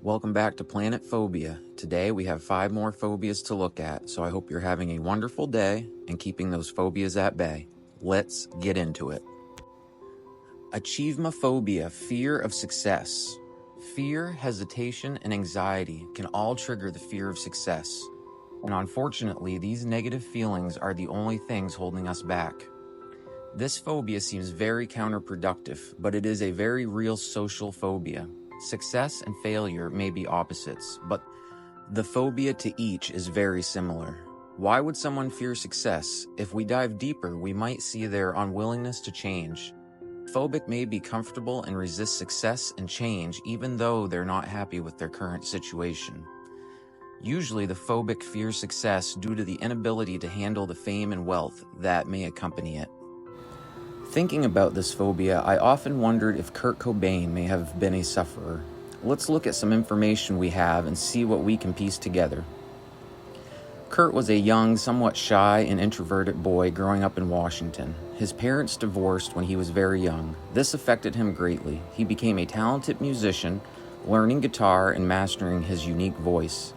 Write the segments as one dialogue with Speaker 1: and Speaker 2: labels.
Speaker 1: Welcome back to Planet Phobia. Today we have 5 more phobias to look at, so I hope you're having a wonderful day and keeping those phobias at bay. Let's get into it. Achievemephobia, fear of success. Fear, hesitation, and anxiety can all trigger the fear of success. And unfortunately, these negative feelings are the only things holding us back. This phobia seems very counterproductive, but it is a very real social phobia. Success and failure may be opposites, but the phobia to each is very similar. Why would someone fear success? If we dive deeper, we might see their unwillingness to change. Phobic may be comfortable and resist success and change even though they're not happy with their current situation. Usually the phobic fears success due to the inability to handle the fame and wealth that may accompany it. Thinking about this phobia, I often wondered if Kurt Cobain may have been a sufferer. Let's look at some information we have and see what we can piece together. Kurt was a young, somewhat shy and introverted boy growing up in Washington. His parents divorced when he was very young. This affected him greatly. He became a talented musician, learning guitar and mastering his unique voice.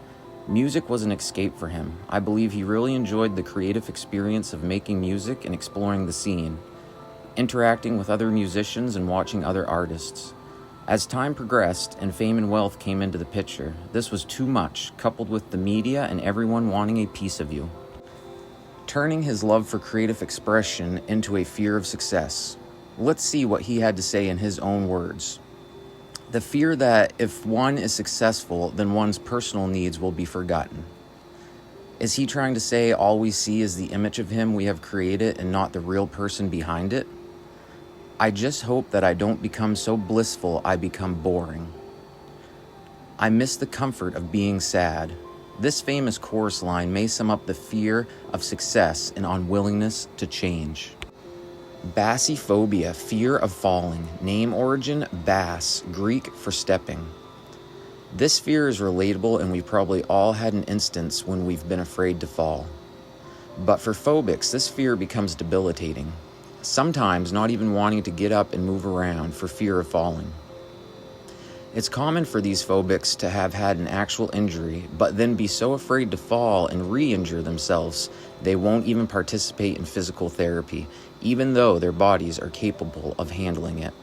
Speaker 1: Music was an escape for him. I believe he really enjoyed the creative experience of making music and exploring the scene, interacting with other musicians and watching other artists. As time progressed and fame and wealth came into the picture, this was too much, coupled with the media and everyone wanting a piece of you, turning his love for creative expression into a fear of success. Let's see what he had to say in his own words. The fear that if one is successful, then one's personal needs will be forgotten. Is he trying to say all we see is the image of him we have created and not the real person behind it? I just hope that I don't become so blissful I become boring. I miss the comfort of being sad. This famous chorus line may sum up the fear of success and unwillingness to change. Bassophobia, fear of falling. Name origin, bas, Greek for stepping. This fear is relatable and we've probably all had an instance when we've been afraid to fall. But for phobics, this fear becomes debilitating. Sometimes not even wanting to get up and move around for fear of falling. It's common for these phobics to have had an actual injury, but then be so afraid to fall and re-injure themselves, they won't even participate in physical therapy, even though their bodies are capable of handling it.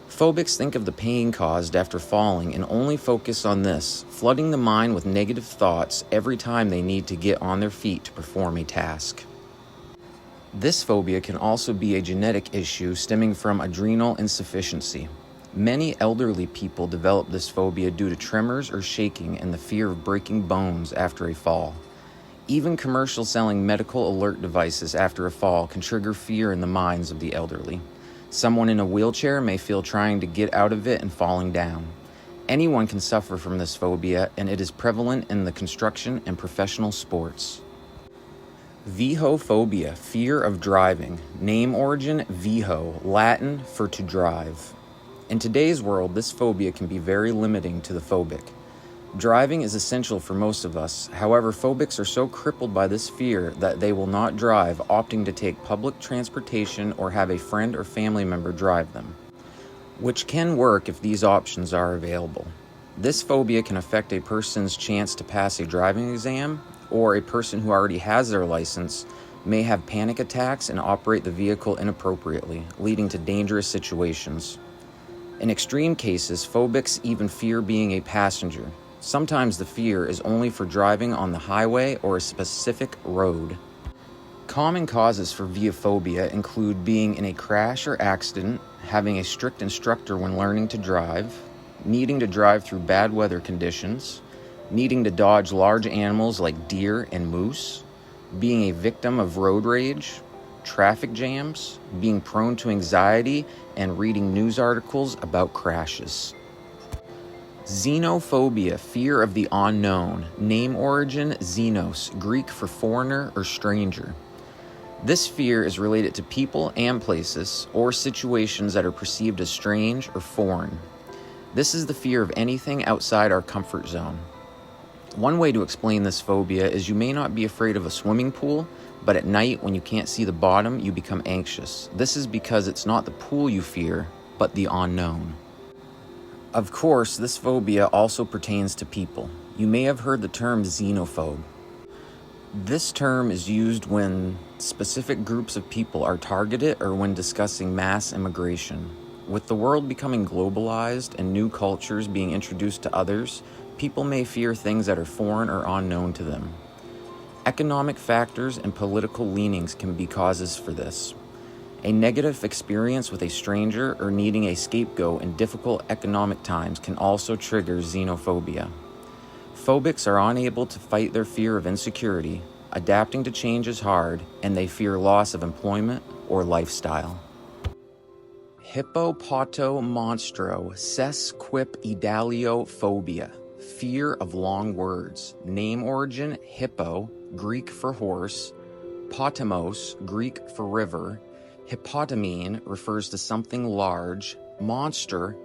Speaker 1: Phobics think of the pain caused after falling and only focus on this, flooding the mind with negative thoughts every time they need to get on their feet to perform a task. This phobia can also be a genetic issue stemming from adrenal insufficiency. Many elderly people develop this phobia due to tremors or shaking and the fear of breaking bones after a fall. Even commercials selling medical alert devices after a fall can trigger fear in the minds of the elderly. Someone in a wheelchair may feel trying to get out of it and falling down. Anyone can suffer from this phobia, and it is prevalent in the construction and professional sports. Vehophobia, fear of driving. Name origin, veho, Latin for to drive. In today's world, this phobia can be very limiting to the phobic. Driving is essential for most of us. However, phobics are so crippled by this fear that they will not drive, opting to take public transportation or have a friend or family member drive them, which can work if these options are available. This phobia can affect a person's chance to pass a driving exam, or a person who already has their license may have panic attacks and operate the vehicle inappropriately, leading to dangerous situations. In extreme cases, phobics even fear being a passenger. Sometimes the fear is only for driving on the highway or a specific road. Common causes for vehophobia include being in a crash or accident, having a strict instructor when learning to drive, needing to drive through bad weather conditions, needing to dodge large animals like deer and moose, being a victim of road rage, traffic jams, being prone to anxiety, and reading news articles about crashes. Xenophobia, fear of the unknown. Name origin, xenos, Greek for foreigner or stranger. This fear is related to people and places or situations that are perceived as strange or foreign. This is the fear of anything outside our comfort zone. One way to explain this phobia is you may not be afraid of a swimming pool, but at night when you can't see the bottom, you become anxious. This is because it's not the pool you fear, but the unknown. Of course, this phobia also pertains to people. You may have heard the term xenophobe. This term is used when specific groups of people are targeted or when discussing mass immigration. With the world becoming globalized and new cultures being introduced to others, people may fear things that are foreign or unknown to them. Economic factors and political leanings can be causes for this. A negative experience with a stranger or needing a scapegoat in difficult economic times can also trigger xenophobia. Phobics are unable to fight their fear of insecurity, adapting to change is hard, and they fear loss of employment or lifestyle. Hippopotomonstro sesquipedaliophobia, fear of long words. Name origin: hippo, Greek for horse, potamos, Greek for river. Hippotamine refers to something large. Monster,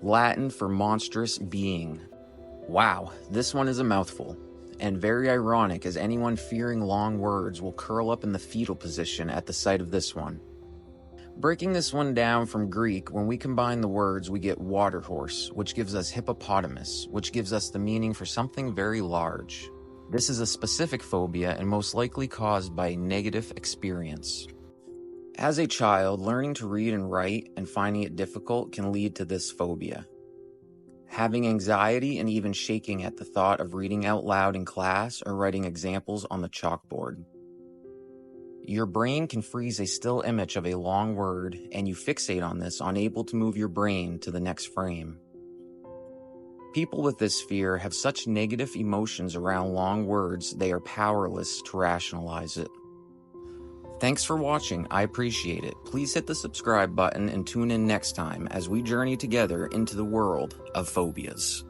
Speaker 1: Latin for monstrous being. Wow, this one is a mouthful, and very ironic, as anyone fearing long words will curl up in the fetal position at the sight of this one. Breaking this one down from Greek, when we combine the words, we get water horse, which gives us hippopotamus, which gives us the meaning for something very large. This is a specific phobia and most likely caused by a negative experience. As a child, learning to read and write and finding it difficult can lead to this phobia. Having anxiety and even shaking at the thought of reading out loud in class or writing examples on the chalkboard. Your brain can freeze a still image of a long word, and you fixate on this, unable to move your brain to the next frame. People with this fear have such negative emotions around long words, they are powerless to rationalize it. Thanks for watching, I appreciate it. Please hit the subscribe button and tune in next time as we journey together into the world of phobias.